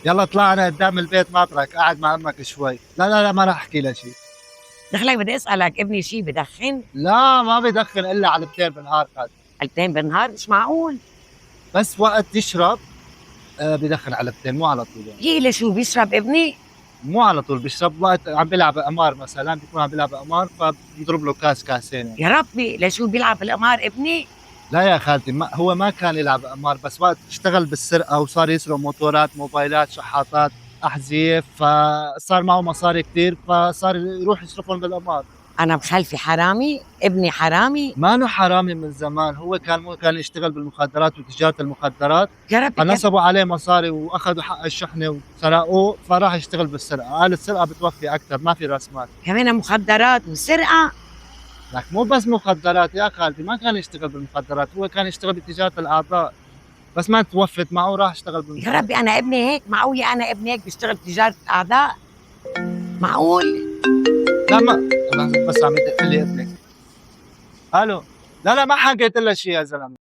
يلا طلع انا قدام البيت ناطرك قاعد مع امك شوي. لا لا لا ما راح احكي لها شيء. دخلك بدي اسالك، ابني شي بدخن؟ لا ما بدخن الا علبتين بالنهار قد. علبتين بالنهار؟ مش معقول. بس وقت يشرب بدخن علبتين مو على طول يعني. يي لشو بيشرب ابني؟ مو على طول بيشرب، وقت عم بيلعب قمار مثلا بيكون عم بيلعب قمار فبيضرب له كاس كاسين يعني. يا ربي، لشو بيلعب بالقمار ابني؟ لا يا خالتي، هو ما كان يلعب قمار، بس وقت اشتغل بالسرقة وصار يسرق موتورات، موبايلات، شحاطات، أحذية، فصار معه مصاري كثير فصار يروح يصرفهم بالقمار. انا بخلفي حرامي؟ ابني حرامي؟ ما انه حرامي من زمان، هو كان يشتغل بالمخدرات وتجارة المخدرات. يا ربي كيف؟ فنصبوا عليه مصاري واخذوا حق الشحنة وسرقوه، فراح يشتغل بالسرقة. قال السرقة بتوفي اكثر، ما في راس مال. كمان مخدرات وسرقه؟ لك مو بس مخدرات يا خالتي، ما كان يشتغل بالمخدرات، هو كان يشتغل بتجارة الاعضاء، بس ما توفت معه راح اشتغل يا ربي، بالمخدرات. انا ابني هيك؟ معقول انا ابني هيك بيشتغل تجاره اعضاء؟ معقول؟ لا ما بس عم يدق لي ابنك. الو. لا لا ما حكيت له شيء يا زلمه.